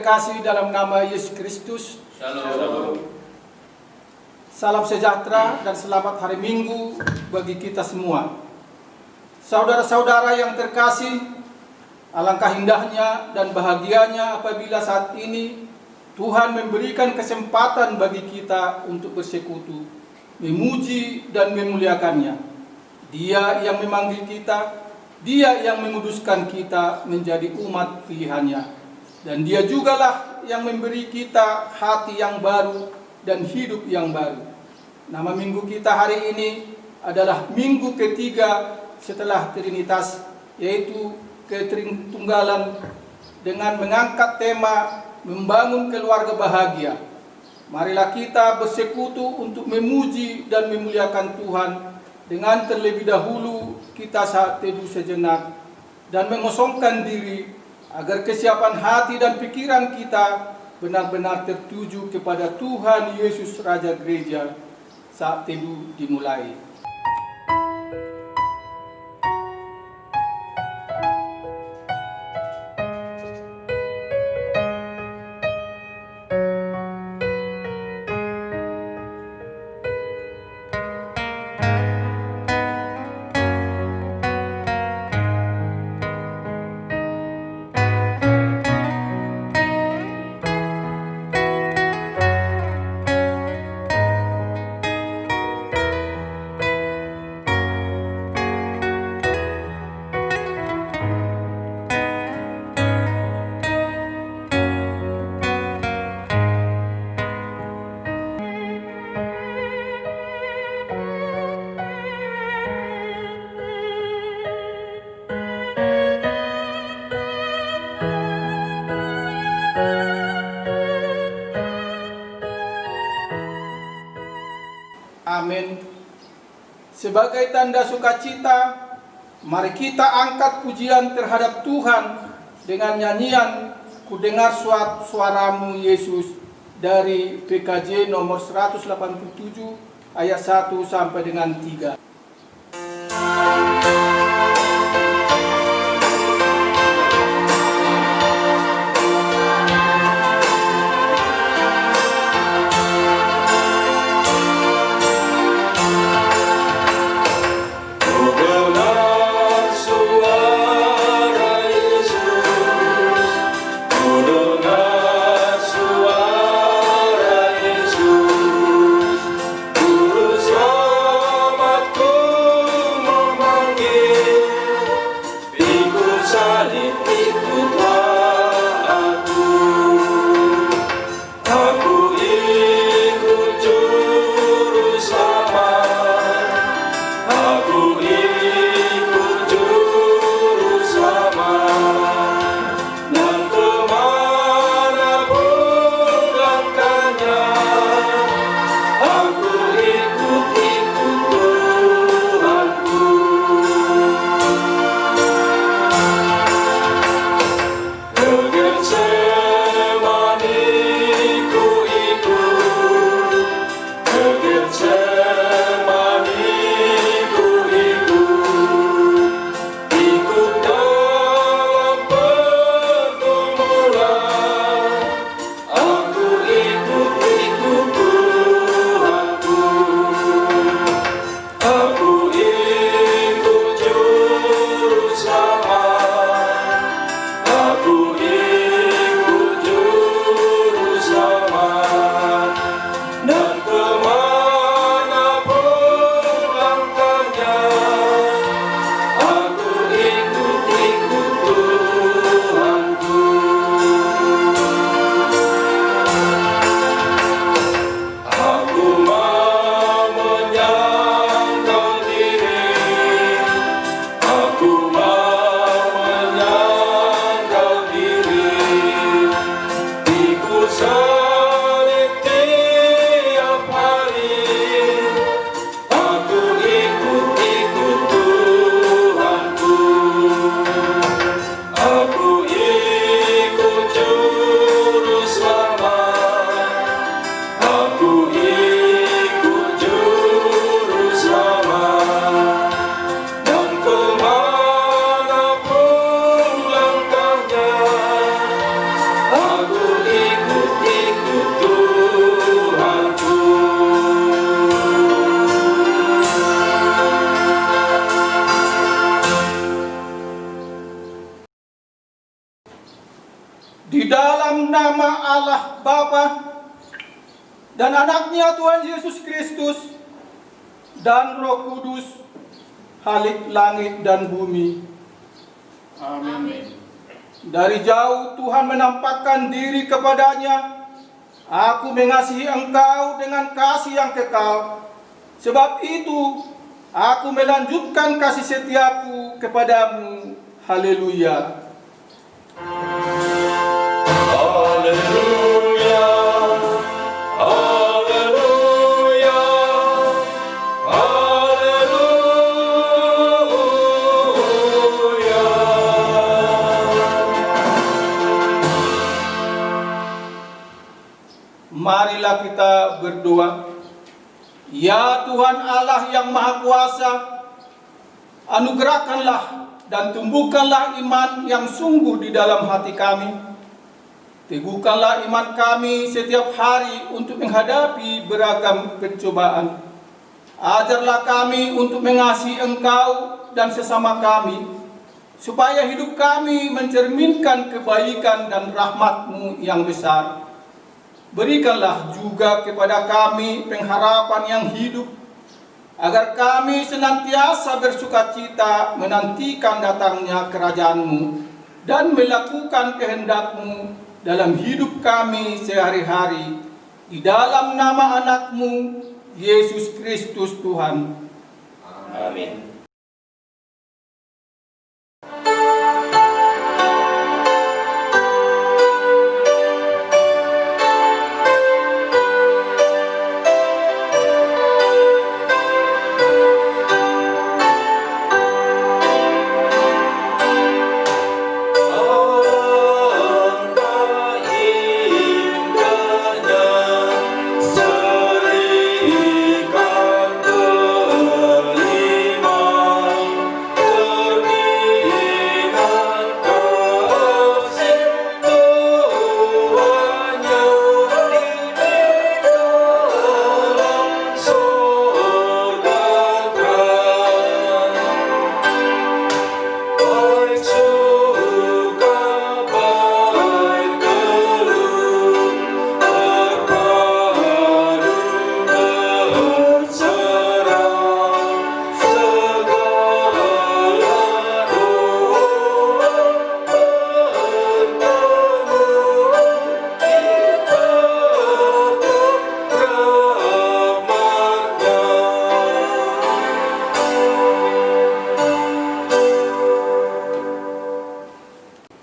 terkasih dalam nama Yesus Kristus. Shalom. Salam sejahtera dan selamat hari Minggu bagi kita semua. Saudara-saudara yang terkasih, alangkah indahnya dan bahagianya apabila saat ini Tuhan memberikan kesempatan bagi kita untuk bersekutu, memuji dan memuliakannya. Dia yang memanggil kita, Dia yang menguduskan kita menjadi umat pilihannya. Dan Dia jugalah yang memberi kita hati yang baru dan hidup yang baru. Nama minggu kita hari ini adalah minggu ketiga setelah Trinitas, yaitu Ketritunggalan, dengan mengangkat tema membangun keluarga bahagia. Marilah kita bersekutu untuk memuji dan memuliakan Tuhan dengan terlebih dahulu kita saat teduh sejenak dan mengosongkan diri agar kesiapan hati dan pikiran kita benar-benar tertuju kepada Tuhan Yesus Raja Gereja saat teduh dimulai. Amin. Sebagai tanda sukacita, mari kita angkat pujian terhadap Tuhan dengan nyanyian Ku dengar suaramu Yesus dari PKJ nomor 187 ayat 1 sampai dengan 3. Aku Allah Bapa dan anaknya Tuhan Yesus Kristus dan Roh Kudus, Halik langit dan bumi. Amin. Dari jauh Tuhan menampakkan diri kepadanya. Aku mengasihi engkau dengan kasih yang kekal. Sebab itu aku melanjutkan kasih setiaku kepadamu. Haleluya. Haleluya. Haleluya. Haleluya. Marilah kita berdoa. Ya Tuhan Allah yang Maha Kuasa, anugerahkanlah dan tumbuhkanlah iman yang sungguh di dalam hati kami. Teguhkanlah iman kami setiap hari untuk menghadapi beragam pencobaan. Ajarlah kami untuk mengasihi Engkau dan sesama kami, supaya hidup kami mencerminkan kebaikan dan rahmat-Mu yang besar. Berikanlah juga kepada kami pengharapan yang hidup, agar kami senantiasa bersukacita menantikan datangnya kerajaan-Mu dan melakukan kehendak-Mu dalam hidup kami sehari-hari. Di dalam nama anak-Mu, Yesus Kristus Tuhan. Amin.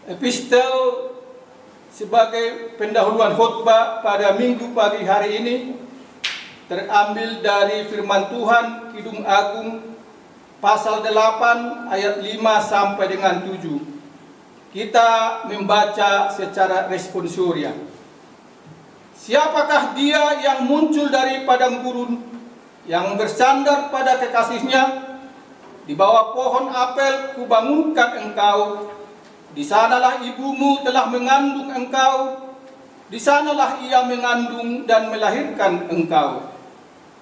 Epistel sebagai pendahuluan khotbah pada minggu pagi hari ini terambil dari firman Tuhan Kidung Agung pasal 8 ayat 5 sampai dengan 7. Kita membaca secara responsoria. Siapakah dia yang muncul dari padang gurun, yang bersandar pada kekasihnya? Di bawah pohon apel kubangunkan engkau. Di sanalah ibumu telah mengandung engkau, di sanalah ia mengandung dan melahirkan engkau.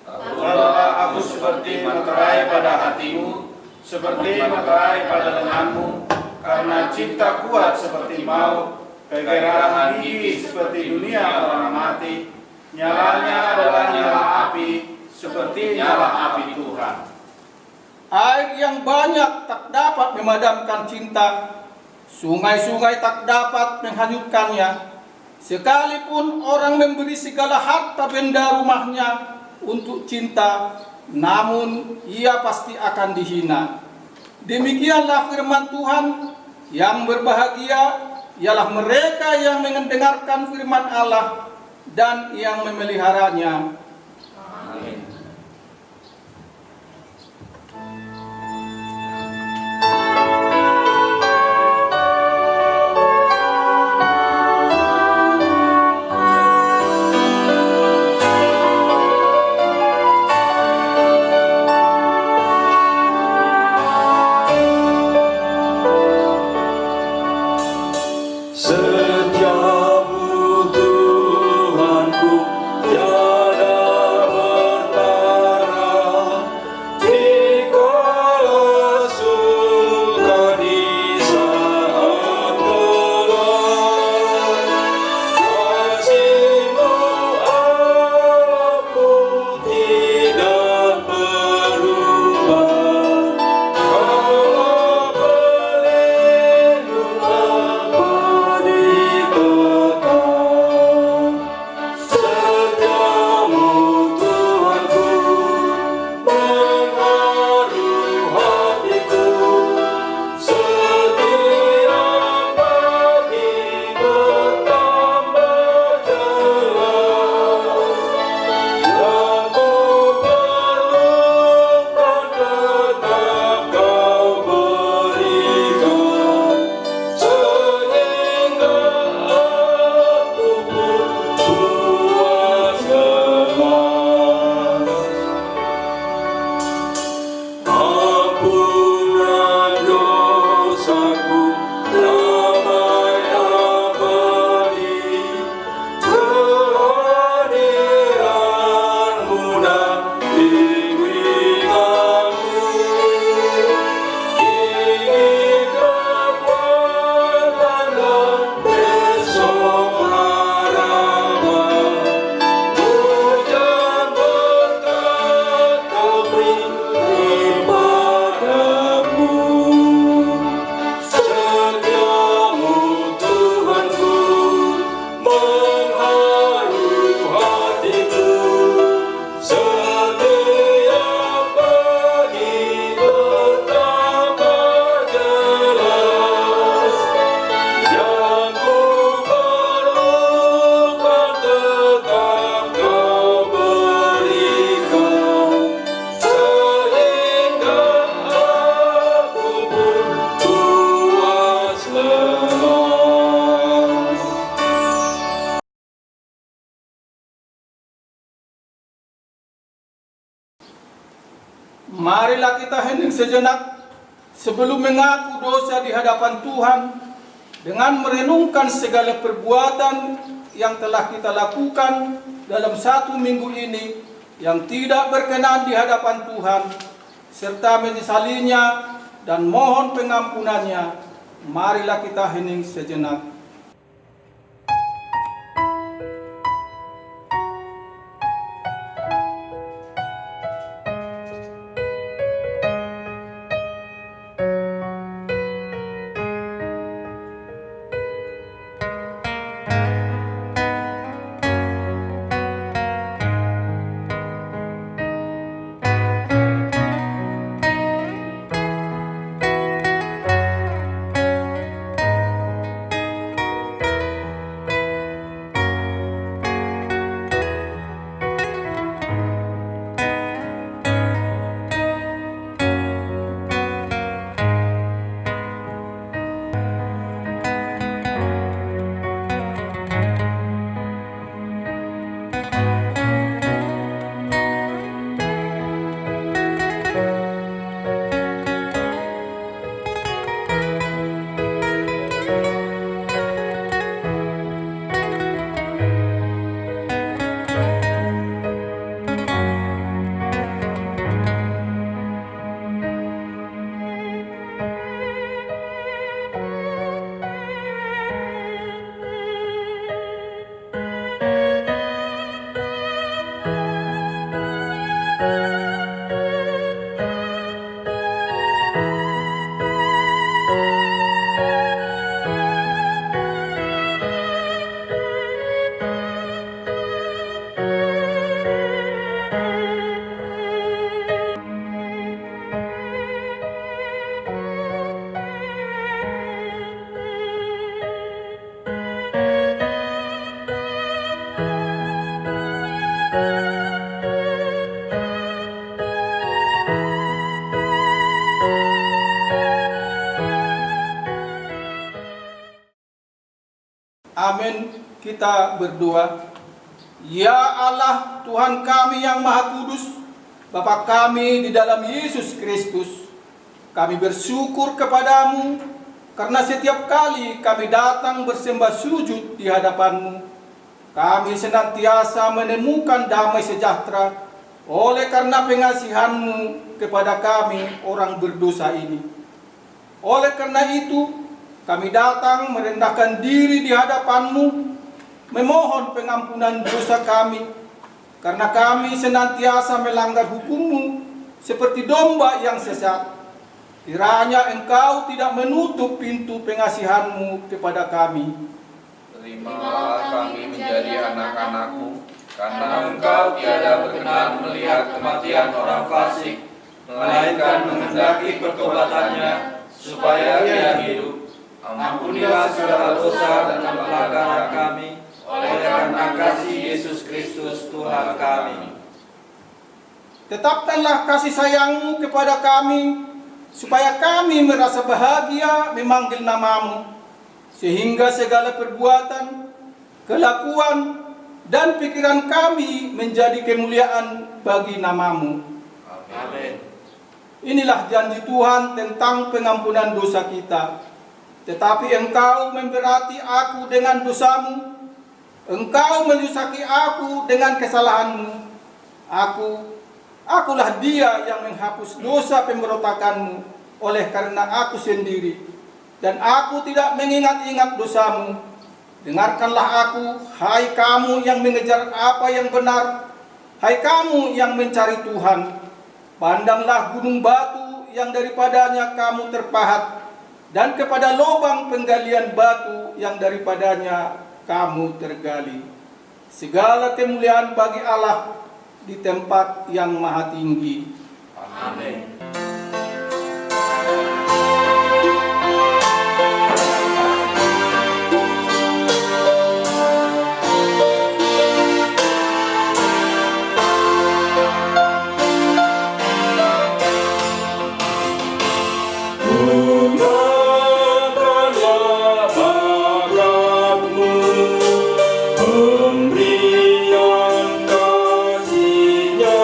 Taruhlah aku seperti materai pada hatimu, seperti materai pada lenganmu, karena cinta kuat seperti maut, kegerahan gigi seperti dunia orang mati. Nyalanya adalah nyala api, seperti nyala api Tuhan. Air yang banyak tak dapat memadamkan cinta. Sungai-sungai tak dapat menghanyutkannya. Sekalipun orang memberi segala harta benda rumahnya untuk cinta, namun ia pasti akan dihina. Demikianlah firman Tuhan. Yang berbahagia ialah mereka yang mendengarkan firman Allah dan yang memeliharanya. Amin. Setiamu Tuhanku, tiada marilah kita hening sejenak sebelum mengaku dosa di hadapan Tuhan dengan merenungkan segala perbuatan yang telah kita lakukan dalam 1 minggu ini yang tidak berkenan di hadapan Tuhan, serta menyesalinya dan mohon pengampunannya. Marilah kita hening sejenak. Amin. Kita berdoa. Ya Allah, Tuhan kami yang Maha Kudus, Bapa kami di dalam Yesus Kristus, kami bersyukur kepadamu karena setiap kali kami datang bersembah sujud di hadapanmu, kami senantiasa menemukan damai sejahtera oleh karena pengasihanmu kepada kami orang berdosa ini. Oleh karena itu, kami datang merendahkan diri di hadapanmu, memohon pengampunan dosa kami, karena kami senantiasa melanggar hukum-Mu seperti domba yang sesat. Kiranya Engkau tidak menutup pintu pengasihan-Mu kepada kami. Terimalah kami menjadi anak-anak-Mu, karena Engkau tiada berkenan melihat kematian orang fasik, melainkan menghendaki pertobatannya, supaya ia hidup. Ampunilah segala dosa dan pelanggaran kami, oleh karena kasih Yesus Kristus Tuhan kami. Tetapkanlah kasih sayang-Mu kepada kami, supaya kami merasa bahagia memanggil nama-Mu, sehingga segala perbuatan, kelakuan, dan pikiran kami menjadi kemuliaan bagi nama-Mu. Amin. Inilah janji Tuhan tentang pengampunan dosa kita. Tetapi Engkau memberati aku dengan dosa-Mu, Engkau menyusahkan aku dengan kesalahan-Mu. Akulah dia yang menghapus dosa pemberontakan-Mu oleh karena aku sendiri, dan aku tidak mengingat-ingat dosa-Mu. Dengarkanlah aku, hai kamu yang mengejar apa yang benar, hai kamu yang mencari Tuhan. Pandanglah gunung batu yang daripadanya kamu terpahat, dan kepada lubang penggalian batu yang daripadanya kamu tergali. Segala kemuliaan bagi Allah di tempat yang maha tinggi. Amin. Pemberian kasih-Nya.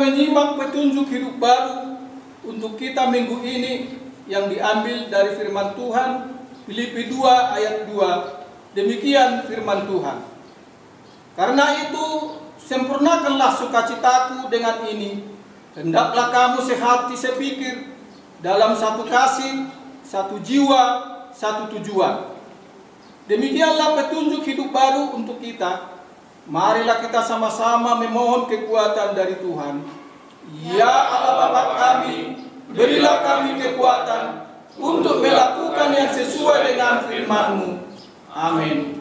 menyimak petunjuk hidup baru untuk kita minggu ini yang diambil dari firman Tuhan Filipi 2 ayat 2. Demikian firman Tuhan. Karena itu sempurnakanlah sukacitaku dengan ini. Hendaklah kamu sehati sepikir dalam satu kasih, satu jiwa, satu tujuan. Demikianlah petunjuk hidup baru untuk kita. Marilah kita sama-sama memohon kekuatan dari Tuhan. Ya Allah Bapa kami, berilah kami kekuatan untuk melakukan yang sesuai dengan firman-Mu. Amin.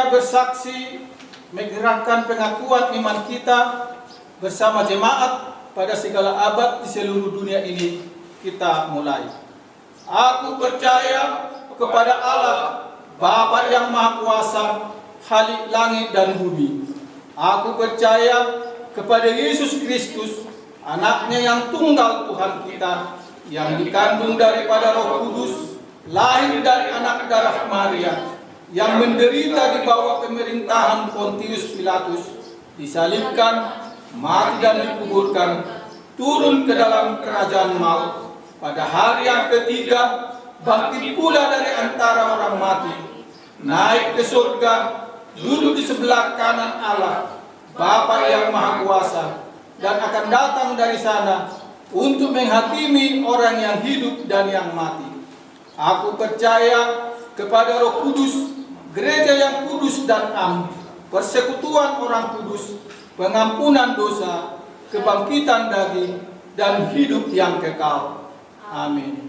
Bersaksi menggerakkan pengakuan iman kita bersama jemaat pada segala abad di seluruh dunia ini. Kita mulai. Aku percaya kepada Allah, Bapa yang Maha Kuasa, Khalik langit dan bumi. Aku percaya kepada Yesus Kristus, anaknya yang tunggal Tuhan kita, yang dikandung daripada Roh Kudus, lahir dari anak darah Maria, yang menderita di bawah pemerintahan Pontius Pilatus, disalibkan, mati dan dikuburkan, turun ke dalam kerajaan maut. Pada hari yang ketiga, bangkit pula dari antara orang mati, naik ke surga, duduk di sebelah kanan Allah, Bapa yang Maha Kuasa, dan akan datang dari sana untuk menghakimi orang yang hidup dan yang mati. Aku percaya kepada Roh Kudus, gereja yang kudus dan am, persekutuan orang kudus, pengampunan dosa, kebangkitan daging, dan hidup yang kekal. Amin.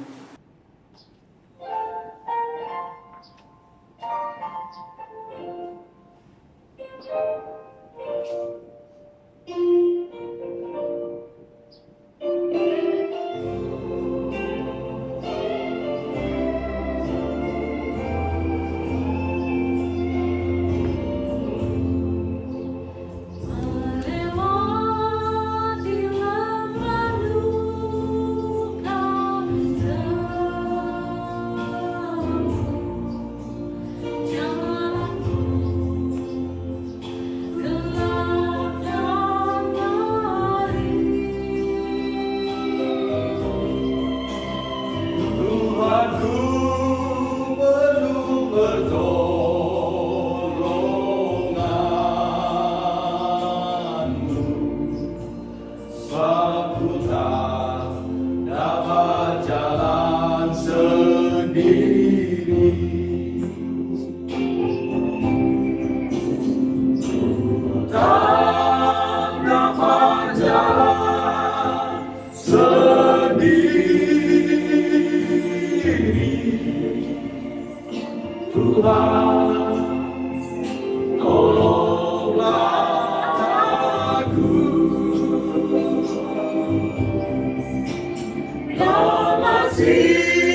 Dalam sirahmu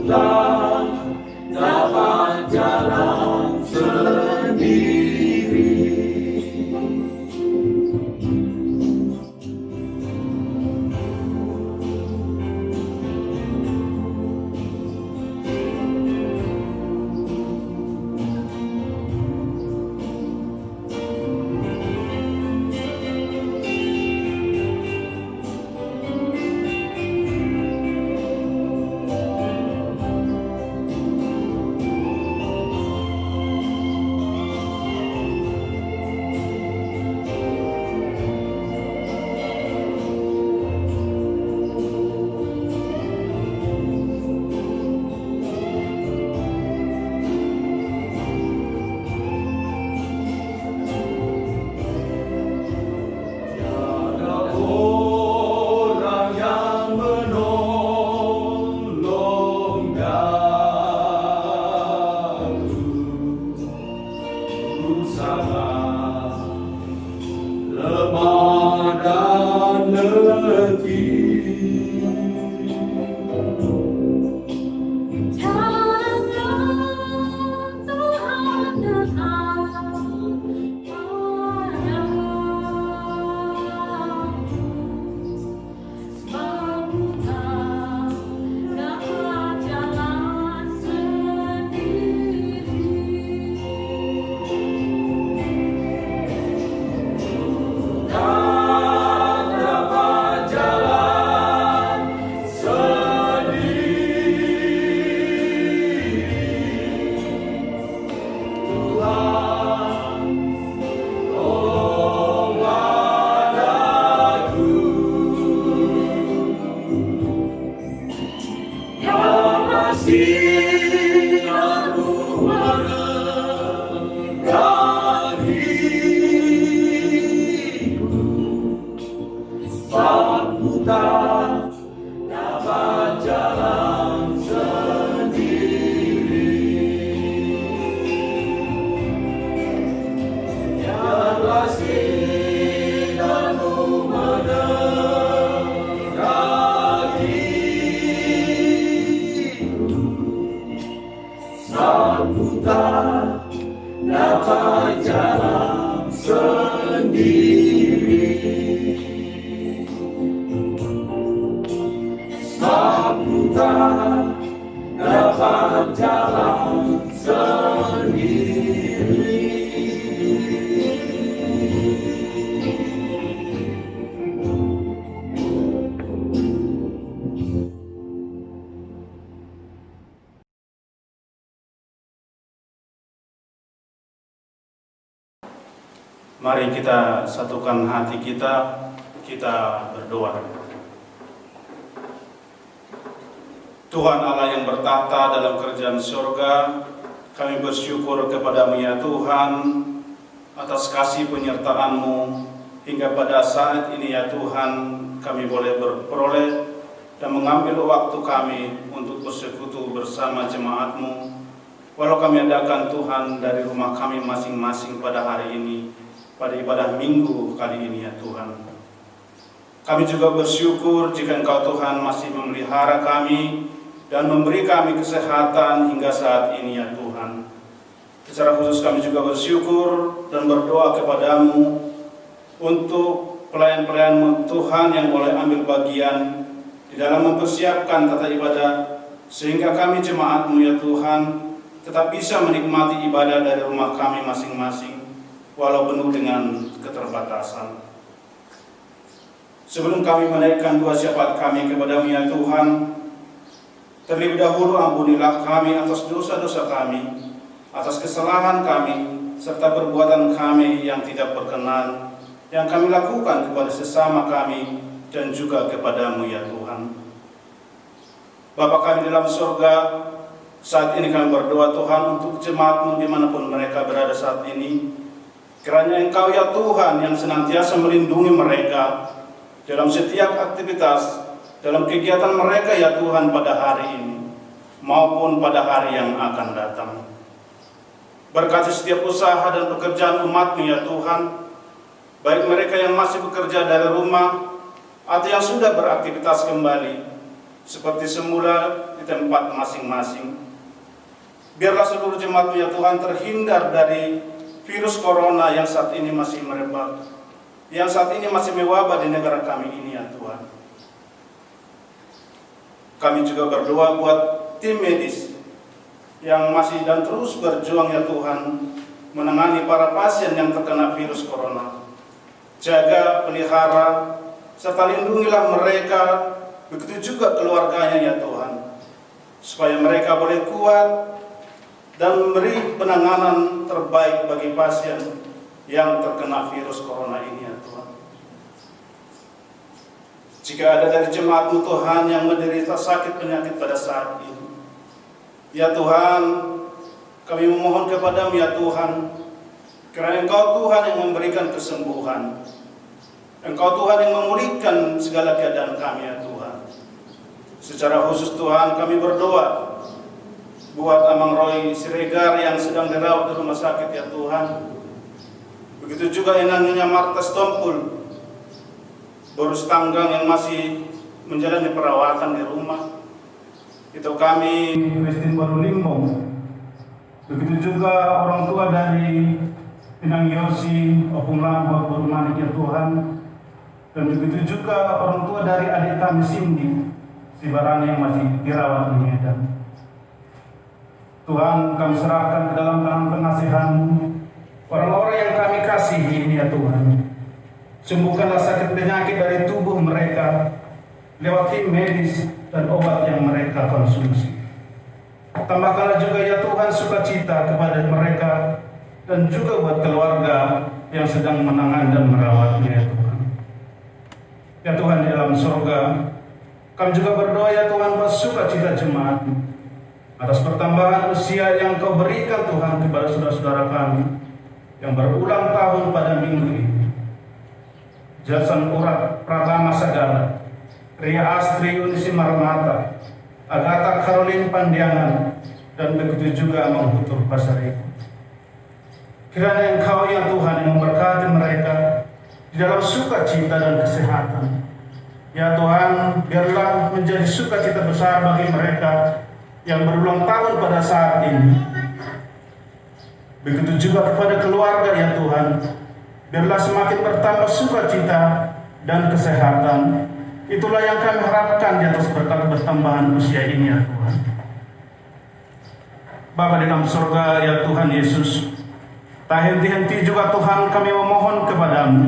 dapat jalan sendiri. Mari kita satukan hati kita berdoa. Tuhan Allah yang bertahta dalam kerajaan surga, kami bersyukur kepadamu ya Tuhan atas kasih penyertaan-Mu hingga pada saat ini ya Tuhan kami boleh berperoleh dan mengambil waktu kami untuk bersekutu bersama jemaat-Mu. Walau kami adakan Tuhan dari rumah kami masing-masing pada hari ini, pada ibadah minggu kali ini ya Tuhan. Kami juga bersyukur jika Engkau Tuhan masih memelihara kami dan memberi kami kesehatan hingga saat ini ya Tuhan. Secara khusus kami juga bersyukur dan berdoa kepadamu untuk pelayan-pelayan Tuhan yang boleh ambil bagian di dalam mempersiapkan tata ibadah, sehingga kami jemaat-Mu ya Tuhan tetap bisa menikmati ibadah dari rumah kami masing-masing walau penuh dengan keterbatasan. Sebelum kami menaikkan doa syafaat kami kepada-Mu ya Tuhan, terlebih dahulu ampunilah kami atas dosa-dosa kami, atas kesalahan kami, serta perbuatan kami yang tidak berkenan, yang kami lakukan kepada sesama kami dan juga kepada-Mu ya Tuhan. Bapa kami dalam surga, saat ini kami berdoa Tuhan untuk jemaat-Mu dimanapun mereka berada saat ini. Kiranya Engkau ya Tuhan yang senantiasa melindungi mereka dalam setiap aktivitas, dalam kegiatan mereka ya Tuhan pada hari ini maupun pada hari yang akan datang. Berkati setiap usaha dan pekerjaan umat-Mu ya Tuhan, baik mereka yang masih bekerja dari rumah atau yang sudah beraktivitas kembali, seperti semula di tempat masing-masing. Biarlah seluruh jemaat ya Tuhan terhindar dari virus corona yang saat ini masih merebak, yang saat ini masih mewabah di negara kami ini ya Tuhan. Kami juga berdoa buat tim medis yang masih dan terus berjuang ya Tuhan menangani para pasien yang terkena virus corona. Jaga, pelihara, serta lindungilah mereka, begitu juga keluarganya ya Tuhan, supaya mereka boleh kuat dan memberi penanganan terbaik bagi pasien yang terkena virus corona ini ya Tuhan. Jika ada dari jemaat-Mu Tuhan yang menderita sakit penyakit pada saat ini, ya Tuhan, kami memohon kepadamu ya Tuhan, karena Engkau Tuhan yang memberikan kesembuhan, Engkau Tuhan yang memulihkan segala keadaan kami ya Tuhan. Secara khusus Tuhan kami berdoa buat Amang Roy Siregar yang sedang dirawat di rumah sakit ya Tuhan. Begitu juga inangnya Marta Stompul, Borus Tanggang yang masih menjalani perawatan di rumah. Itu kami Christine Barulimbo. Begitu juga orang tua dari Inang Yosi, Opung Lambok, Baru Manik ya Tuhan. Dan begitu juga orang tua dari adik kami Cindy, si Barani yang masih dirawat di Medan. Tuhan, kami serahkan ke dalam tangan pengasihan-Mu orang-orang yang kami kasihi ini ya Tuhan. Sembuhkanlah sakit penyakit dari tubuh mereka lewat tim medis dan obat yang mereka konsumsi. Tambahkanlah juga ya Tuhan sukacita kepada mereka dan juga buat keluarga yang sedang menangani dan merawatnya ya Tuhan. Ya Tuhan di dalam surga, kami juga berdoa ya Tuhan buat sukacita jemaat atas pertambahan usia yang Kau berikan Tuhan kepada saudara-saudara kami yang berulang tahun pada minggu ini. Jason Urat Pratama Sagala, Ria Astri Yunisi Marmata, Agatha Caroline Pandiangan, dan begitu juga Menghutur Pasari. Kiranya Engkau ya Tuhan yang memberkati mereka di dalam sukacita dan kesehatan. Ya Tuhan, biarlah menjadi sukacita besar bagi mereka yang berulang tahun pada saat ini. Begitu juga kepada keluarga ya Tuhan, biarlah semakin bertambah sukacita dan kesehatan. Itulah yang kami harapkan di atas berkat bertambahan usia ini ya Tuhan. Bapa di dalam surga ya Tuhan Yesus, tak henti-henti juga Tuhan kami memohon kepadamu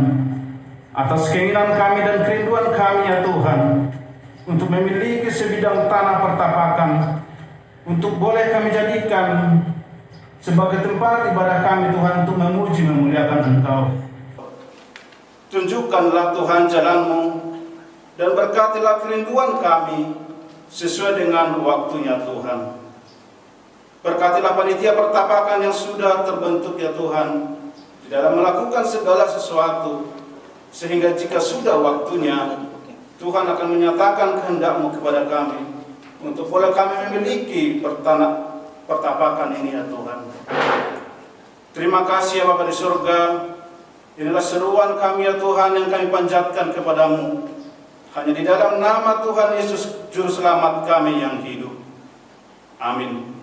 atas keinginan kami dan kerinduan kami ya Tuhan untuk memiliki sebidang tanah pertapakan, untuk boleh kami jadikan sebagai tempat ibadah kami Tuhan untuk memuji memuliakan Engkau. Tunjukkanlah Tuhan jalan-Mu dan berkatilah kerinduan kami sesuai dengan waktunya Tuhan. Berkatilah panitia pertapakan yang sudah terbentuk ya Tuhan di dalam melakukan segala sesuatu, sehingga jika sudah waktunya Tuhan akan menyatakan kehendak-Mu kepada kami untuk boleh kami memiliki pertapakan ini ya Tuhan. Terima kasih ya Bapa di surga. Inilah seruan kami ya Tuhan yang kami panjatkan kepadamu. Hanya di dalam nama Tuhan Yesus Juru Selamat kami yang hidup. Amin.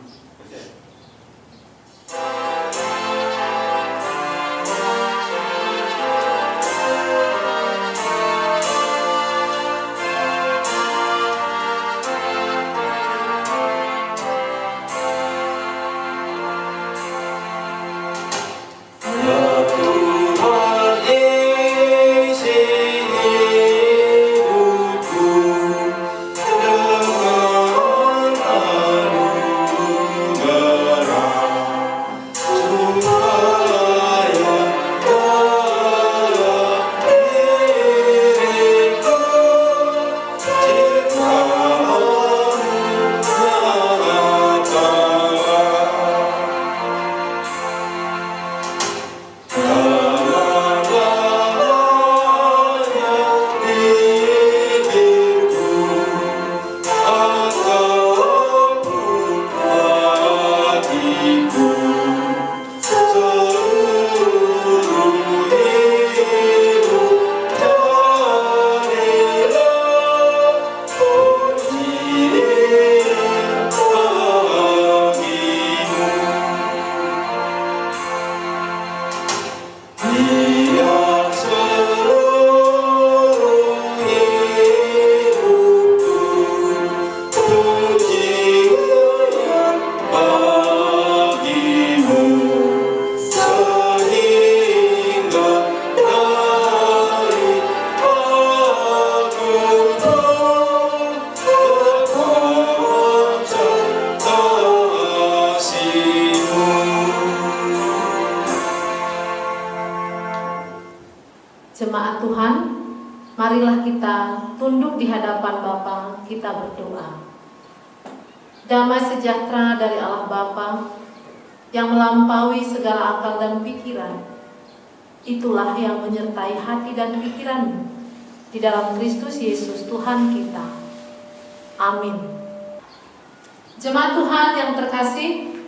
marilah kita tunduk di hadapan Bapa, kita berdoa. Damai sejahtera dari Allah Bapa yang melampaui segala akal dan pikiran, itulah yang menyertai hati dan pikiranmu di dalam Kristus Yesus Tuhan kita. Amin. Jemaat Tuhan yang terkasih,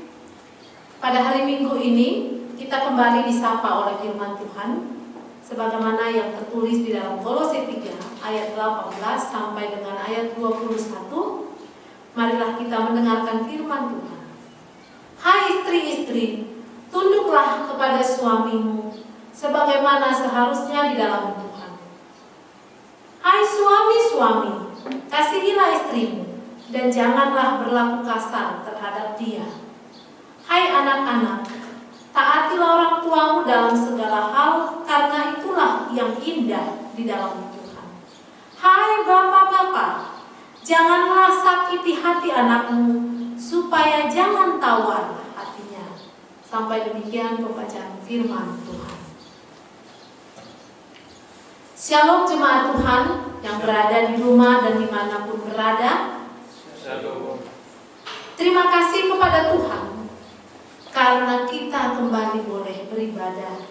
pada hari Minggu ini kita kembali disapa oleh firman Tuhan sebagaimana yang tertulis di dalam Kolose 3 ayat 18 sampai dengan ayat 21. Marilah kita mendengarkan firman Tuhan. Hai istri-istri, tunduklah kepada suamimu sebagaimana seharusnya di dalam Tuhan. Hai suami-suami, kasihilah istrimu dan janganlah berlaku kasar terhadap dia. Hai anak-anak, taatilah orang tuamu dalam segala hal, karena itulah yang indah di dalam Tuhan. Hai bapak-bapak, janganlah sakiti hati anakmu, supaya jangan tawar hatinya. Sampai demikian pembacaan firman Tuhan. Shalom jemaat Tuhan yang berada di rumah dan dimanapun berada. Shalom. Terima kasih kepada Tuhan karena kita kembali boleh beribadah,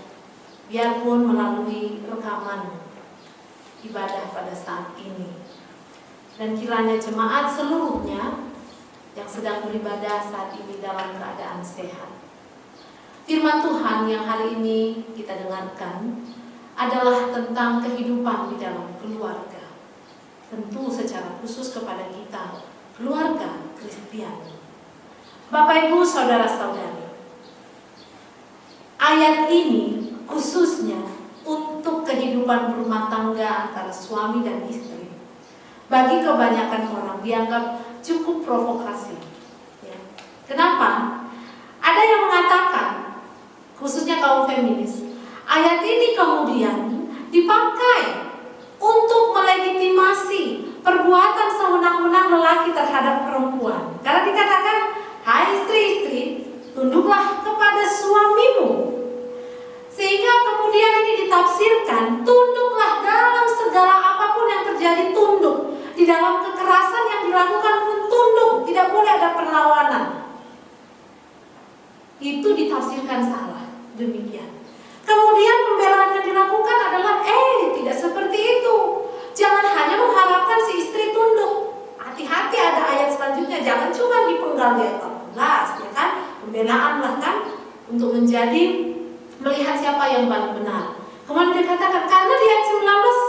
biarpun melalui rekaman ibadah pada saat ini. Dan kiranya jemaat seluruhnya yang sedang beribadah saat ini dalam keadaan sehat. Firman Tuhan yang hari ini kita dengarkan adalah tentang kehidupan di dalam keluarga. Tentu secara khusus kepada kita, keluarga Kristiani. Bapak Ibu saudara-saudari, ayat ini khususnya untuk kehidupan berumah tangga antara suami dan istri. Bagi kebanyakan orang dianggap cukup provokasi. Ya. Kenapa? Ada yang mengatakan, khususnya kaum feminis, ayat ini kemudian dipakai untuk melegitimasi perbuatan sewenang-wenang lelaki terhadap perempuan. Karena dikatakan, hai istri-istri, tunduklah kepada suamimu. Sehingga kemudian ini ditafsirkan, tunduklah dalam segala apapun yang terjadi, tunduk. Di dalam kekerasan yang dilakukan pun tunduk, tidak boleh ada perlawanan. Itu ditafsirkan salah, demikian. Kemudian pembelaan yang dilakukan adalah, tidak seperti itu. Jangan hanya mengharapkan si istri tunduk. Hati-hati, ada ayat selanjutnya, jangan cuma dipenggal di ayat 18, ya kan? Pembelaan lah kan, untuk melihat siapa yang paling benar. Kemudian dikatakan, karena di ayat 19,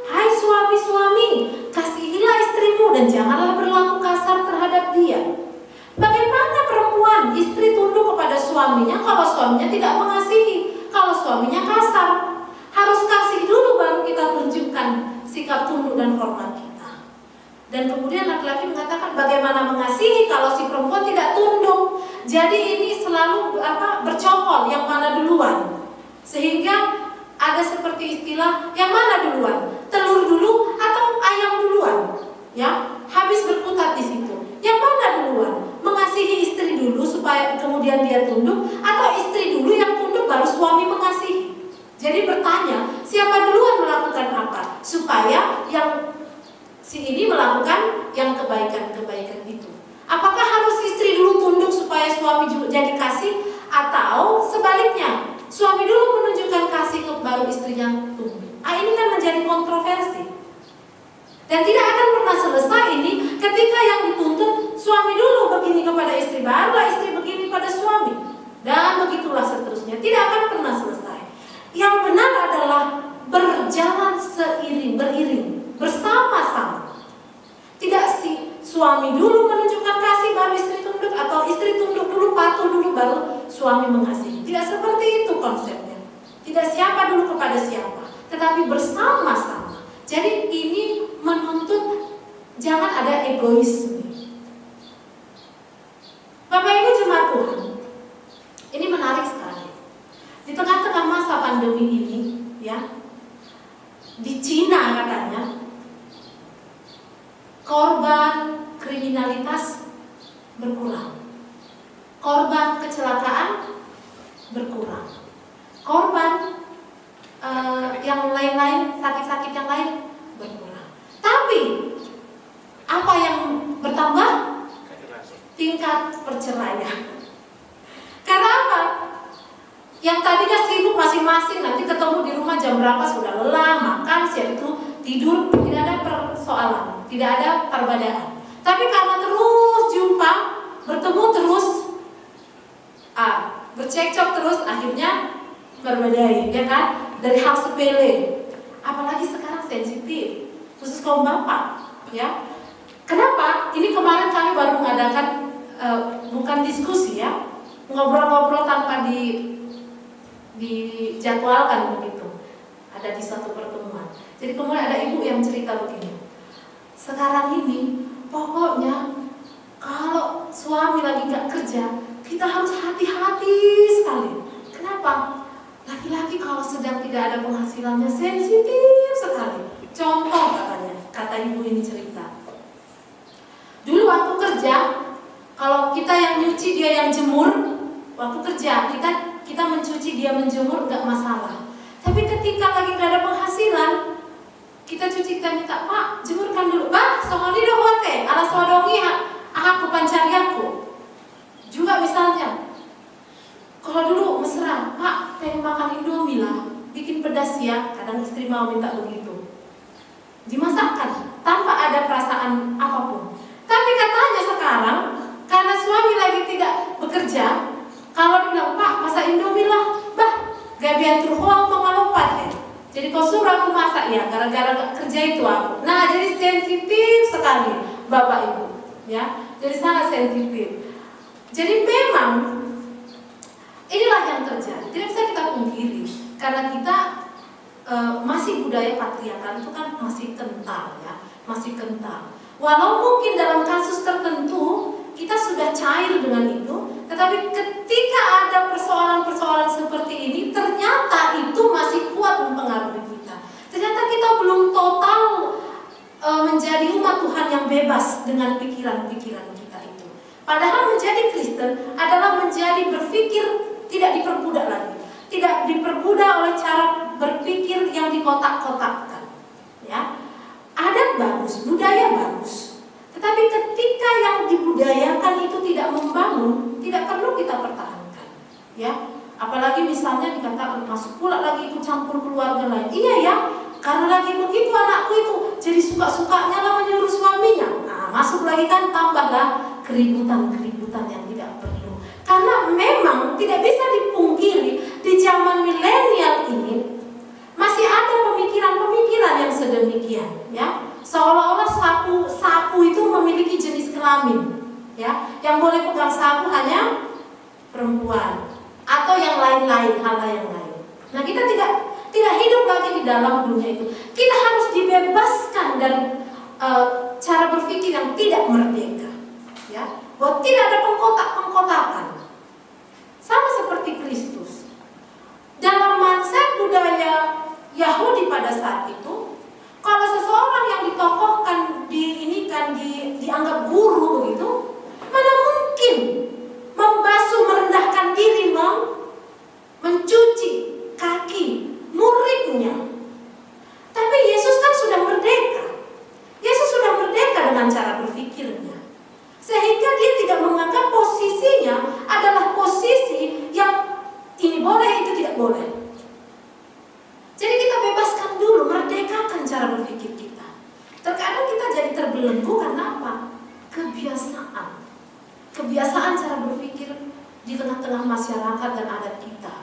hai suami-suami, kasihilah istrimu dan janganlah berlaku kasar terhadap dia. Bagaimana perempuan, istri tunduk kepada suaminya kalau suaminya tidak mengasihi, kalau suaminya kasar? Harus kasih dulu baru kita tunjukkan sikap tunduk dan hormat kita. Dan kemudian laki-laki mengatakan, bagaimana mengasihi kalau si perempuan tidak tunduk? Jadi ini selalu bercokol, yang mana duluan. Sehingga ada seperti istilah, yang mana duluan? Telur dulu atau ayam duluan? Ya, habis berkutat di situ. Yang mana duluan? Mengasihi istri dulu supaya kemudian dia tunduk, atau istri dulu yang tunduk baru suami mengasihi? Jadi bertanya, siapa duluan melakukan apa? Supaya yang si ini melakukan yang kebaikan-kebaikan itu. Apakah harus istri dulu tunduk supaya suami jadi kasih? Atau sebaliknya, suami dulu menunjukkan kasih baru istrinya tunduk? Ini kan menjadi kontroversi. Dan tidak akan pernah selesai ini ketika yang dituntut suami dulu begini kepada istri, barulah istri begini pada suami. Dan begitulah seterusnya, tidak akan pernah selesai. Yang benar adalah berjalan beriring, bersama-sama. Tidak si suami dulu menunjukkan kasih baru istri tunduk, atau istri tunduk dulu, patuh dulu baru suami mengasihi. Tidak seperti itu konsepnya. Tidak siapa dulu kepada siapa, tetapi bersama-sama. Jadi ini menuntut jangan ada egoisme. Bapak Ibu jemaat Tuhan, ini menarik sekali. Di tengah-tengah masa pandemi ini, ya, di Cina katanya korban kriminalitas berkurang, korban kecelakaan berkurang, korban yang lain-lain, sakit-sakit yang lain Apa yang bertambah? Tingkat perceraian. Karena apa? Yang tadinya sibuk masing-masing, nanti ketemu di rumah jam berapa sudah lelah, makan, siap itu tidur, tidak ada persoalan, tidak ada perbedaan. Tapi karena terus jumpa, bertemu terus, bercekcok terus, akhirnya berbedai, ya kan? Dari hal sepele, apalagi sekarang sensitif, khusus kaum bapak, ya. Kenapa? Ini kemarin kami baru mengadakan bukan diskusi ya, ngobrol-ngobrol tanpa dijadwalkan begitu. Ada di satu pertemuan. Jadi kemudian ada ibu yang cerita begini. Sekarang ini pokoknya kalau suami lagi nggak kerja, kita harus hati-hati sekali. Kenapa? Laki-laki kalau sedang tidak ada penghasilannya sensitif sekali. Contoh katanya, kata ibu ini cerita. Dulu waktu kerja, kalau kita yang nyuci dia yang jemur, waktu kerja kita mencuci dia menjemur nggak masalah. Tapi ketika lagi nggak ada penghasilan, kita cuci, kita minta, Pak jemurkan dulu. Bah, songoni dong wate, ala sodongi aku pancarianku. Juga misalnya, kalau dulu mesra, Pak pengen makan Indomie lah, bikin pedas ya. Kadang istri mau minta begitu, dimasakkan tanpa ada perasaan apapun. Tapi katanya sekarang, karena suami lagi tidak bekerja, kalau bilang, Pak masak Indomie lah, bah gabian terhuang pengalumpat ya. Jadi kau suruh aku masak ya, gara-gara kerja itu aku. Nah, jadi sensitif sekali Bapak Ibu, ya. Jadi sangat sensitif. Jadi memang inilah yang terjadi. Tidak bisa kita pungkiri, karena kita masih budaya patriarkal itu kan masih kental ya, masih kental. Walau mungkin dalam kasus tertentu kita sudah cair dengan itu, tetapi ketika ada persoalan-persoalan seperti ini, ternyata itu masih kuat mempengaruhi kita. Ternyata kita belum total menjadi umat Tuhan yang bebas dengan pikiran-pikiran kita itu. Padahal menjadi Kristen adalah menjadi berpikir tidak diperbudak lagi, tidak diperbudak oleh cara berpikir yang dikotak-kotakkan. Ya, adat bagus, budaya bagus. Tetapi ketika yang dibudayakan itu tidak membangun, tidak perlu kita pertahankan. Ya, apalagi misalnya dikatakan masuk pula lagi ikut campur keluarga lain. Iya ya, karena lagi begitu anakku itu jadi suka-sukanya lah menyuruh suaminya. Nah, masuk lagi kan tambahlah keributan-keributan yang tidak perlu. Karena memang tidak bisa dipungkiri di zaman milenial ini masih ada pemikiran-pemikiran yang sedemikian, ya. Seolah-olah sapu itu memiliki jenis kelamin, ya. Yang boleh pegang sapu hanya perempuan atau yang lain-lain, hal yang lain. Nah, kita tidak hidup lagi di dalam dunia itu. Kita harus dibebaskan dari cara berpikir yang tidak merdeka, ya. Bahwa tidak ada pengkotak-pengkotakan. Sama seperti Kristus. Dalam mindset budaya Yahudi pada saat itu, kalau seseorang yang ditokohkan, dianggap guru begitu, mana mungkin membasuh, merendahkan diri, mencuci kaki muridnya. Tapi Yesus kan sudah merdeka. Yesus sudah merdeka dengan cara berpikirnya, sehingga dia tidak menganggap posisinya adalah posisi yang ini boleh, itu tidak boleh. Jadi kita bebaskan dulu, merdekakan cara berpikir kita. Terkadang kita jadi terbelenggu karena apa? Kebiasaan cara berpikir di tengah-tengah masyarakat dan adat kita.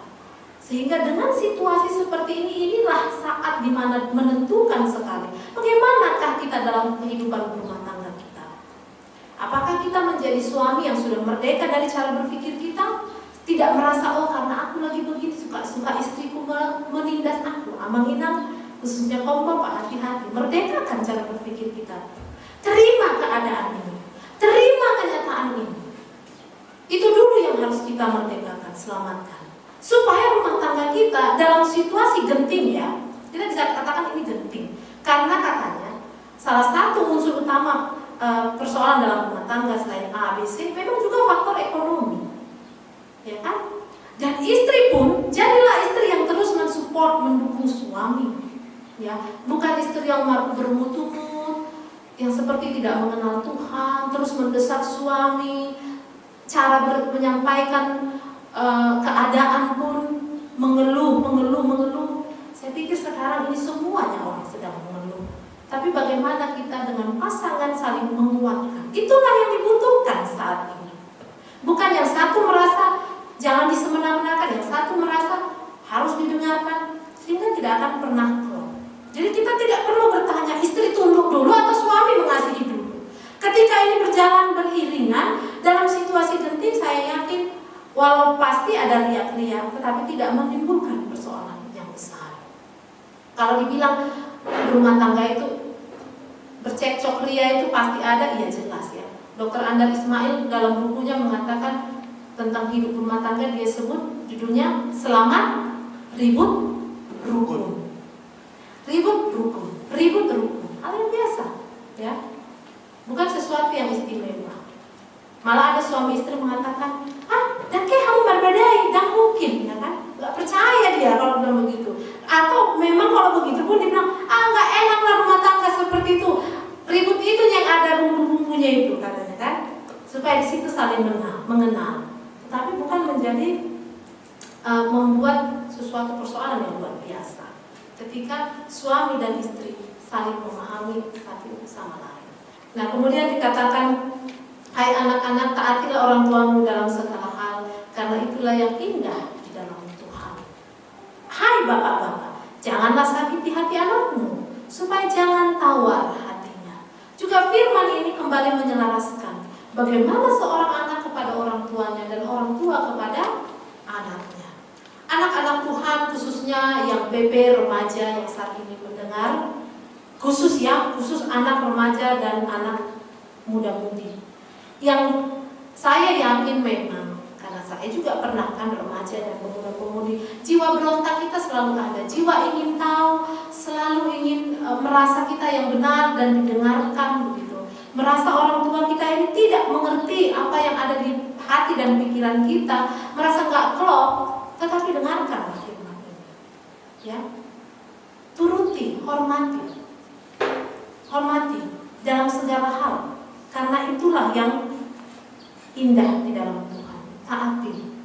Sehingga dengan situasi seperti ini, inilah saat dimana menentukan sekali bagaimanakah kita dalam kehidupan rumah tangga kita. Apakah kita menjadi suami yang sudah merdeka dari cara berpikir kita, tidak merasa, oh karena aku lagi begitu, suka istriku menindas aku, menghina, khususnya kaum bapak, hati-hati, merdekakan cara berpikir kita. Terima keadaan ini, terima kenyataan ini. Itu dulu yang harus kita merdekakan, selamatkan. Supaya rumah tangga kita dalam situasi genting, ya, kita bisa katakan ini genting. Karena katanya salah satu unsur utama persoalan dalam rumah tangga selain A, B, C memang juga faktor ekonomi, ya kan? Dan istri pun jadilah istri yang terus mensupport, mendukung suami, ya, bukan istri yang bermutut, yang seperti tidak mengenal Tuhan, terus mendesak suami, cara menyampaikan keadaan pun mengeluh. Saya pikir sekarang ini semuanya orang sedang mengeluh. Tapi bagaimana kita dengan pasangan saling menguatkan? Itulah yang dibutuhkan saat ini. Bukan yang satu merasa jangan disemena-menakan, yang satu merasa harus didengarkan, sehingga tidak akan pernah klop. Jadi kita tidak perlu bertanya istri tunduk dulu atau suami mengasihi dulu. Ketika ini berjalan beriringan dalam situasi genting, saya yakin walau pasti ada riak-riak, tetapi tidak menimbulkan persoalan yang besar. Kalau dibilang rumah tangga itu bercekcok ria itu pasti ada, iya jelas ya. Dr. Andar Ismail dalam bukunya mengatakan tentang hidup rumah tangga, dia sebut judulnya Selamat Ribut Rukun. Ribut rukun, hal yang biasa, ya, bukan sesuatu yang istimewa. Malah ada suami istri mengatakan, dan kayak kamu berbadai, dan mungkin, ya kan, nggak percaya dia kalau bilang begitu. Atau memang kalau begitu pun dia bilang, nggak enak lah rumah tangga seperti itu. Ribut itu yang ada bumbu-bumbunya itu katanya kan, supaya di situ saling mengenal. Tapi bukan menjadi membuat sesuatu persoalan yang luar biasa. Ketika suami dan istri saling memahami satu sama lain. Nah, kemudian dikatakan, hai anak-anak, taatilah orang tuamu dalam segala hal, karena itulah yang indah di dalam Tuhan. Hai bapak-bapak, janganlah sakiti hati anakmu, supaya jangan tawar hatinya. Juga firman ini kembali menyelaraskan bagaimana seorang anak kepada orang tuanya dan orang tua kepada anaknya. Anak-anak Tuhan, khususnya yang PP remaja yang saat ini mendengar, khusus anak remaja dan anak muda-mudi, yang saya yakin memang, karena saya juga pernah kan remaja dan pemuda-pemudi, jiwa berontak kita selalu ada, jiwa ingin tahu, selalu ingin merasa kita yang benar dan didengarkan begitu, merasa orang tua kita ini tidak mengerti apa yang ada di hati dan pikiran kita, merasa nggak klop. Tetapi dengarkanlah firman ini, ya, turuti, hormati dalam segala hal, karena itulah yang indah di dalam Tuhan. Taati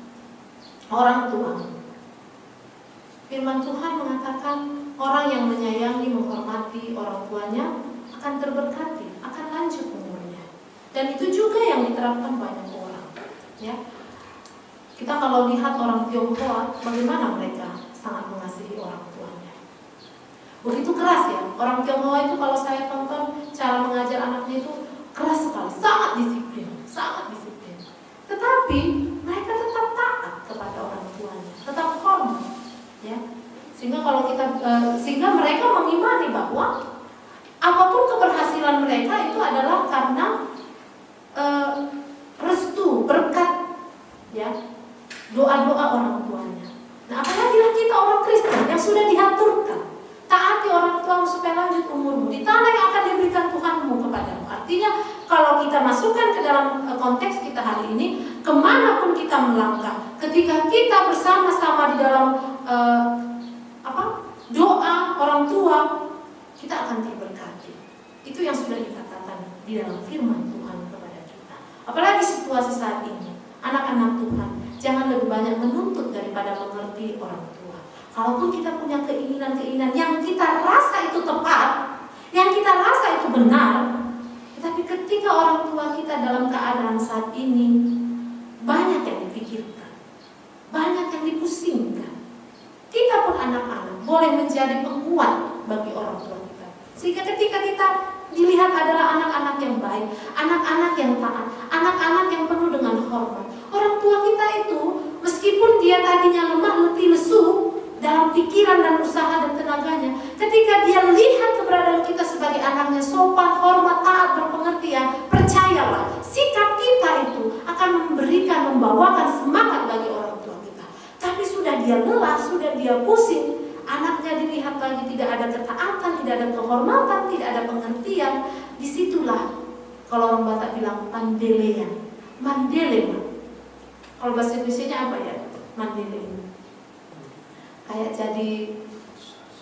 orang tua. Firman Tuhan mengatakan orang yang menyayangi, menghormati orang tuanya akan terberkati, akan lanjut umurnya. Dan itu juga yang diterapkan banyak orang, ya. Kita kalau lihat orang Tionghoa, bagaimana mereka sangat mengasihi orang tuanya. Begitu keras ya, orang Tionghoa itu kalau saya tonton cara mengajar anaknya itu keras sekali, sangat disiplin. Tetapi mereka tetap taat kepada orang tuanya, tetap hormat, ya. Sehingga mereka mengimani bahwa apapun keberhasilan mereka itu adalah karena restu, berkat, ya, doa-doa orang tuanya. Nah, apalagi kita orang Kristen yang sudah diaturkan, taati orang tuamu supaya lanjut umurmu di tanah yang akan diberikan Tuhanmu kepadamu. Artinya kalau kita masukkan ke dalam konteks kita hari ini, kemanapun kita melangkah, ketika kita bersama-sama di dalam doa orang tua, kita akan terberkati. Itu yang sudah dikatakan di dalam firman Tuhan kepada kita. Apalagi situasi saat ini, anak-anak Tuhan, jangan lebih banyak menuntut daripada mengerti orang tua. Kalaupun kita punya keinginan-keinginan yang kita rasa itu tepat, yang kita rasa itu benar, tetapi ketika orang tua kita dalam keadaan saat ini, banyak yang dipikirkan, banyak yang dipusingkan. Kita pun anak-anak boleh menjadi penguat bagi orang tua kita. Sehingga ketika kita dilihat adalah anak-anak yang baik, anak-anak yang taat, anak-anak yang penuh dengan hormat. Orang tua kita itu, meskipun dia tadinya lemah, letih, lesu dalam pikiran dan usaha dan tenaganya, ketika dia lihat keberadaan kita sebagai anaknya sopan, hormat, taat, berpengertian, percayalah, sikap kita itu akan membawakan semangat bagi orang tua kita. Tapi sudah dia lelah, sudah dia pusing, anaknya dilihat lagi tidak ada ketaatan, tidak ada kehormatan, tidak ada pengertian, disitulah kalau orang Batak bilang mandelean, kalau bahasa Indonesia apa ya? Mandelean. Kayak jadi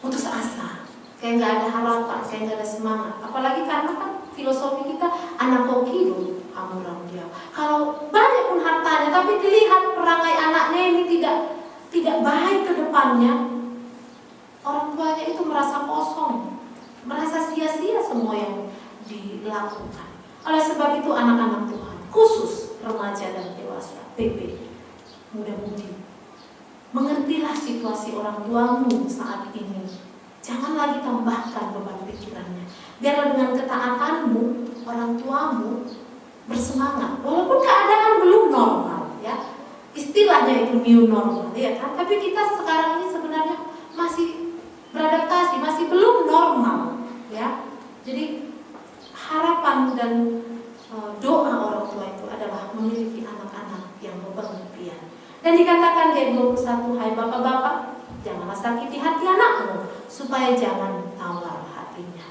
putus asa, kayak nggak ada harapan, kayak nggak ada semangat. Apalagi karena kan filosofi kita, anak koki dulu hamurang dia. Kalau banyak pun hartanya, tapi dilihat perangai anaknya ini tidak baik ke depannya, orang tuanya itu merasa kosong, merasa sia-sia semua yang dilakukan. Oleh sebab itu anak-anak Tuhan, khusus remaja dan dewasa, PP, muda-mudi, mengertilah situasi orang tuamu saat ini. Jangan lagi tambahkan beban pikirannya. Biarlah dengan ketaatanmu, orang tuamu bersemangat. Walaupun keadaan belum normal, ya. Istilahnya itu new normal, ya kan? Tapi kita sekarang ini sebenarnya masih beradaptasi, masih belum normal, ya. Jadi harapan dan doa orang tua itu adalah memiliki anak-anak yang berpengertian. Dan dikatakan di ayat 21, hai bapak-bapak, janganlah sakiti hati anakmu, supaya jangan tawar hatinya.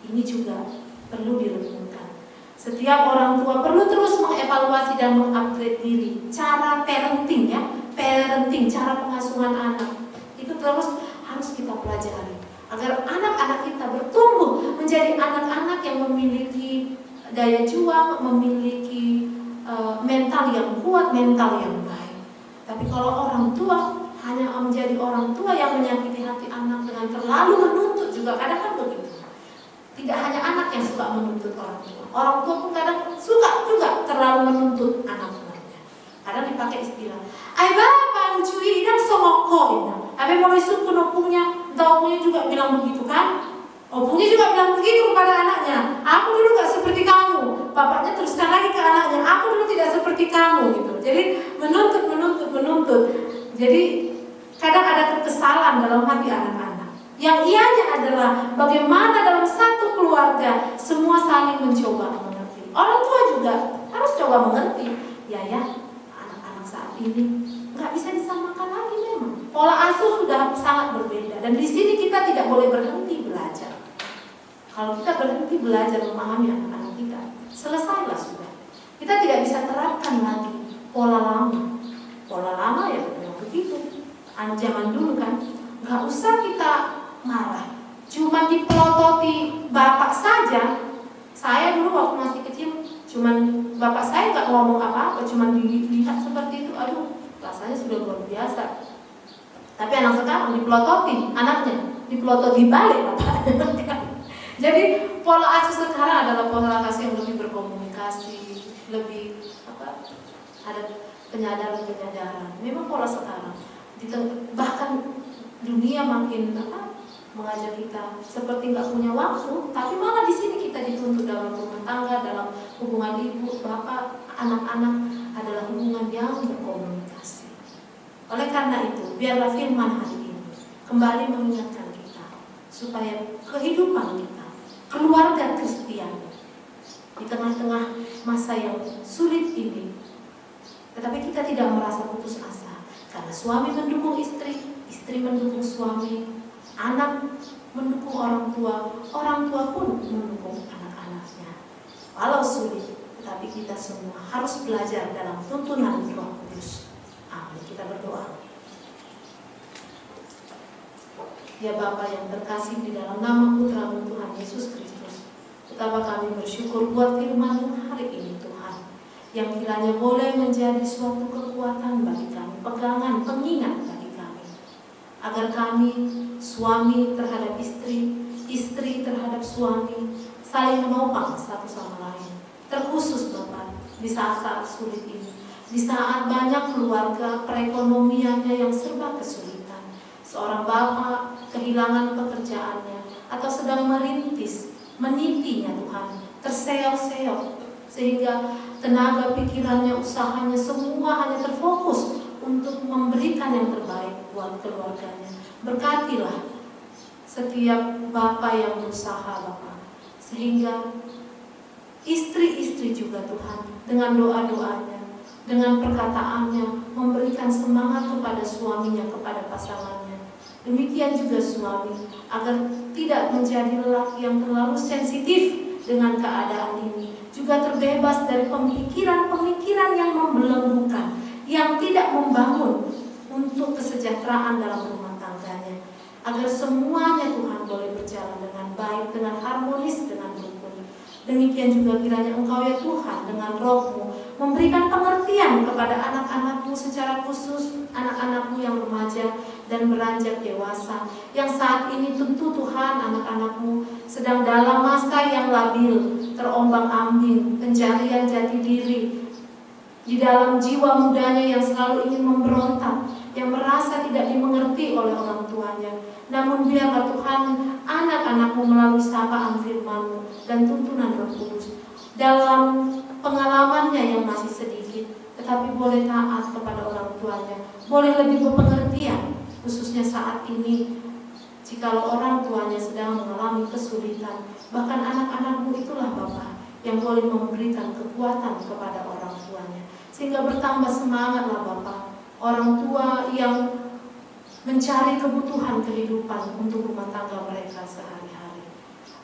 Ini juga perlu direnungkan. Setiap orang tua perlu terus mengevaluasi dan mengupgrade diri. Cara parenting, ya, parenting, cara pengasuhan anak itu terus harus kita pelajari agar anak-anak kita bertumbuh menjadi anak-anak yang memiliki daya juang, memiliki mental yang kuat, mental yang baik. Tapi kalau orang tua hanya menjadi orang tua yang menyakiti hati anak dengan terlalu menuntut, juga kadang kan begitu. Tidak hanya anak yang suka menuntut orang tua pun kadang suka juga terlalu menuntut anak-anaknya. Kadang dipakai istilah, "Ai bapak ucui dan somokoi." Tapi mau isuk penopungnya, tahunya juga bilang begitu kan? Opungnya juga bilang begitu kepada anaknya. Aku dulu gak seperti kamu. Bapaknya teruskan lagi ke anaknya, aku dulu tidak seperti kamu gitu. Jadi menuntut. Jadi kadang ada kekesalan dalam hati anak-anak. Yang ianya adalah bagaimana dalam satu keluarga semua saling mencoba mengerti. Orang tua juga harus coba mengerti. Ya, anak-anak saat ini nggak bisa disamakan lagi memang. Pola asuh sudah sangat berbeda. Dan di sini kita tidak boleh berhenti belajar. Kalau kita berhenti belajar memahami anak-anak kita, selesailah sudah. Kita tidak bisa terapkan lagi pola lama. Pola lama ya begitu. Zaman dulu kan, nggak usah kita marah. Cuma dipelototi bapak saja. Saya dulu waktu masih kecil, cuman bapak saya nggak ngomong apa-apa, cuman dilihat seperti itu, aduh, rasanya sudah luar biasa. Tapi anak sekarang dipelototi, anaknya dipelototi balik bapaknya. Jadi pola asuh sekarang adalah pola asuh yang lebih berkomunikasi, lebih ada penyadaran. Memang pola sekarang, bahkan dunia makin mengajar kita seperti nggak punya waktu, tapi malah di sini kita dituntut dalam rumah tangga, dalam hubungan ibu, bapak, anak-anak adalah hubungan yang berkomunikasi. Oleh karena itu, biarlah firman hari ini kembali mengingatkan kita supaya kehidupan kita, keluarga Kristiani di tengah-tengah masa yang sulit ini, tetapi kita tidak merasa putus asa karena suami mendukung istri, istri mendukung suami, anak mendukung orang tua pun mendukung anak-anaknya. Walau sulit, tetapi kita semua harus belajar dalam tuntunan Roh Kudus. Amin. Kita berdoa. Ya Bapa yang terkasih, di dalam nama Putra-Mu Tuhan Yesus Kristus, betapa kami bersyukur buat firman-Mu hari ini Tuhan, yang kiranya boleh menjadi suatu kekuatan bagi kami, pegangan, pengingat bagi kami, agar kami suami terhadap istri, istri terhadap suami, saling menopang satu sama lain. Terkhusus Bapak, di saat-saat sulit ini, di saat banyak keluarga perekonomiannya yang serba kesulitan, seorang bapak kehilangan pekerjaannya atau sedang merintis, menitinya Tuhan, terseok-seok, sehingga tenaga pikirannya, usahanya semua hanya terfokus untuk memberikan yang terbaik buat keluarganya. Berkatilah setiap bapak yang berusaha Bapak, sehingga istri-istri juga Tuhan dengan doa-doanya, dengan perkataannya memberikan semangat kepada suaminya, kepada pasangannya. Demikian juga suami, agar tidak menjadi lelaki yang terlalu sensitif dengan keadaan ini, juga terbebas dari pemikiran-pemikiran yang membelenggukan, yang tidak membangun untuk kesejahteraan dalam rumah tangganya, agar semuanya Tuhan boleh berjalan dengan baik, dengan harmonis, dengan rukun. Demikian juga kiranya Engkau ya Tuhan dengan Roh-Mu memberikan pengertian kepada anak-anak-Mu secara khusus, anak-anak-Mu yang remaja dan beranjak dewasa, yang saat ini tentu Tuhan anak-anak-Mu sedang dalam masa yang labil, terombang-ambing, pencarian jati diri, di dalam jiwa mudanya yang selalu ingin memberontak, yang merasa tidak dimengerti oleh orang tuanya. Namun biarlah Tuhan anak-anak-Mu melalui sapaan firman-Mu dan tuntunan Roh Kudus dalam pengalamannya yang masih sedikit, tetapi boleh taat kepada orang tuanya, boleh lebih berpengertian, khususnya saat ini jikalau orang tuanya sedang mengalami kesulitan. Bahkan anak-anak-Mu itulah Bapa yang boleh memberikan kekuatan kepada orang tuanya, sehingga bertambah semangatlah Bapa orang tua yang mencari kebutuhan kehidupan untuk rumah tangga mereka sehari-hari.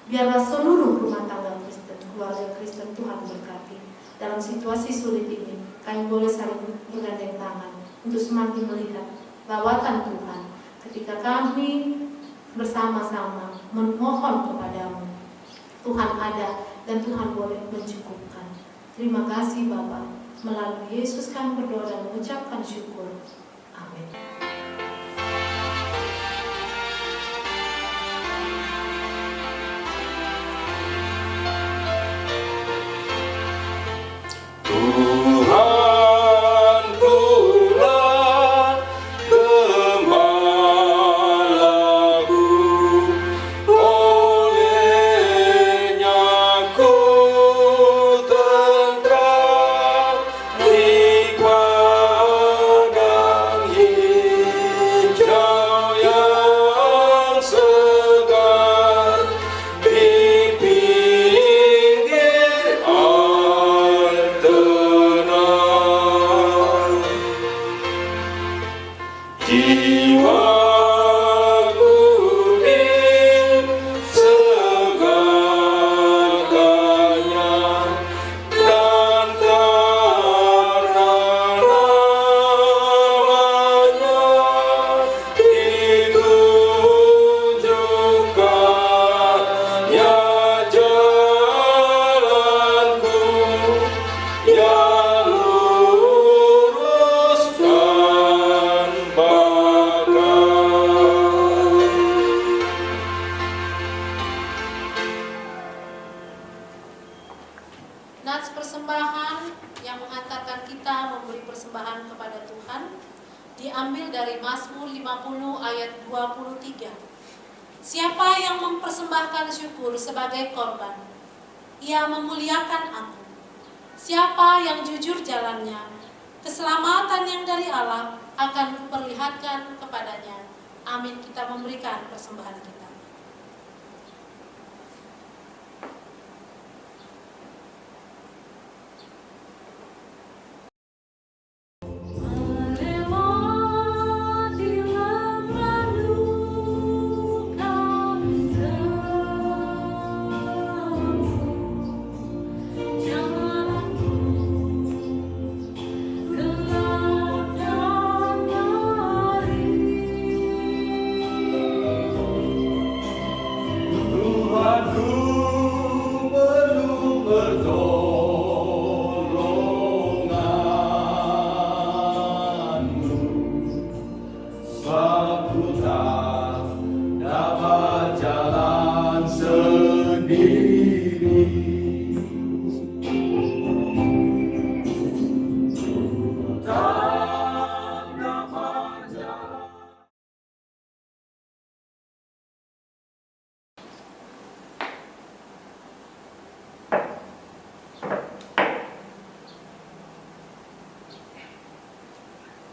Biarlah seluruh rumah tangga Kristen, keluarga Kristen Tuhan berkati. Dalam situasi sulit ini, kami boleh saling bergandeng tangan untuk semakin melihat lawatan Tuhan ketika kami bersama-sama memohon kepadamu. Tuhan ada dan Tuhan boleh mencukupkan. Terima kasih Bapa. Melalui Yesus kami berdoa dan mengucapkan syukur. Amin. Nats persembahan yang menghantarkan kita memberi persembahan kepada Tuhan diambil dari Mazmur 50 ayat 23. Siapa yang mempersembahkan syukur sebagai korban, ia memuliakan aku. Siapa yang jujur jalannya, keselamatan yang dari Allah akan kuperlihatkan kepadanya. Amin. Kita memberikan persembahan kita.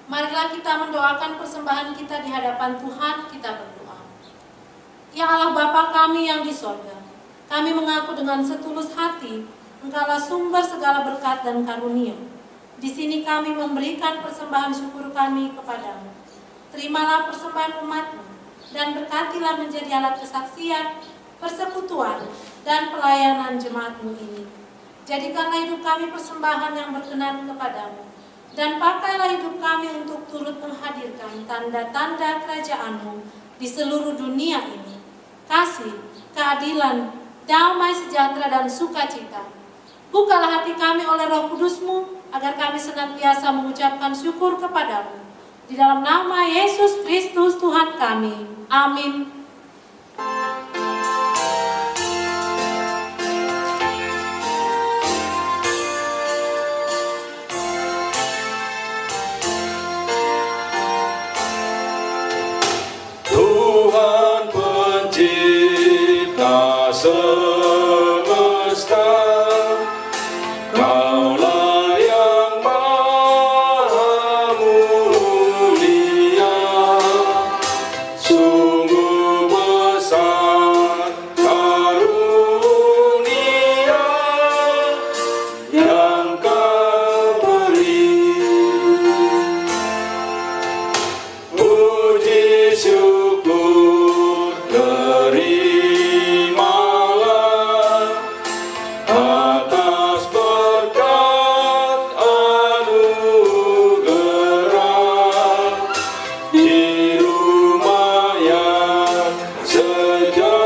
Marilah kita mendoakan persembahan kita di hadapan Tuhan. Kita berdoa. Ya Allah Bapa kami yang di sorga, kami mengaku dengan setulus hati Engkaulah sumber segala berkat dan karunia. Di sini kami memberikan persembahan syukur kami kepadamu. Terimalah persembahan umat-Mu dan berkatilah menjadi alat kesaksian, persekutuan, dan pelayanan jemaat-Mu ini. Jadikanlah hidup kami persembahan yang berkenan kepadamu. Dan pakailah hidup kami untuk turut menghadirkan tanda-tanda kerajaan-Mu di seluruh dunia ini. Kasih, keadilan, damai sejahtera dan sukacita. Bukalah hati kami oleh Roh Kudus-Mu, agar kami senantiasa mengucapkan syukur kepadamu. Di dalam nama Yesus Kristus Tuhan kami. Amin. Tuhan pencipta semesta, Kaulah yang maha mulia, sungguh besar karunia yang Kau beri. Puji syukur terimalah atas berkat anugerah di rumah yang sejahtera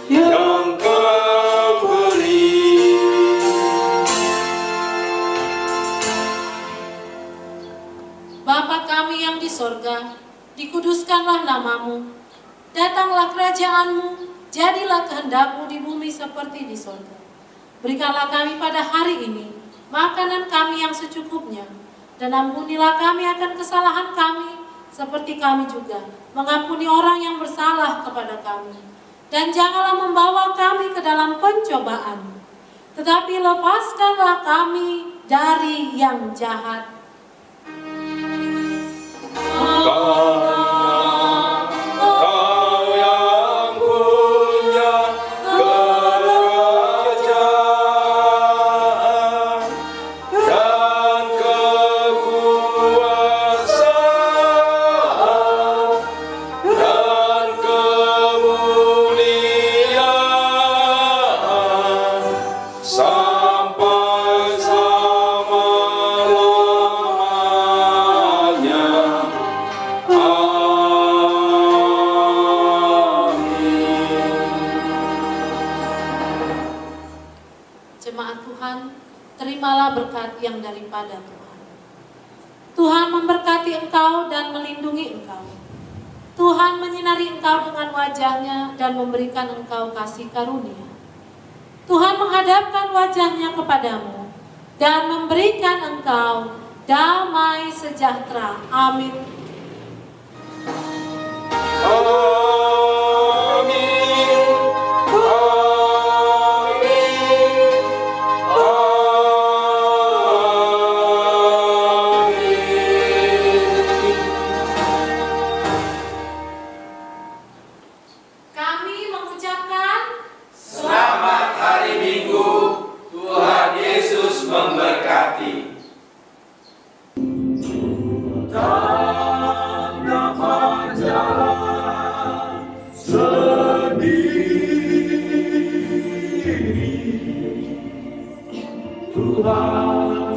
yang Kau beri. Bapa kami yang di sorga, dikuduskanlah namamu. Datanglah kerajaan-Mu, jadilah kehendak-Mu di bumi seperti di sorga. Berikanlah kami pada hari ini makanan kami yang secukupnya, dan ampunilah kami akan kesalahan kami, seperti kami juga mengampuni orang yang bersalah kepada kami. Dan janganlah membawa kami ke dalam pencobaan, tetapi lepaskanlah kami dari yang jahat. Karena Kau yang punya kerajaan dan kekuasaan dan kemuliaan sampai selama-lamanya. Jemaat Tuhan, terimalah berkat yang daripada Tuhan. Tuhan memberkati engkau dan melindungi engkau. Tuhan menyinari engkau dengan wajah-Nya dan memberikan engkau kasih karunia. Tuhan menghadapkan wajah-Nya kepadamu dan memberikan engkau damai sejahtera. Amin. Kami mengucapkan Selamat Hari Minggu, Tuhan Yesus memberkati. Tuhan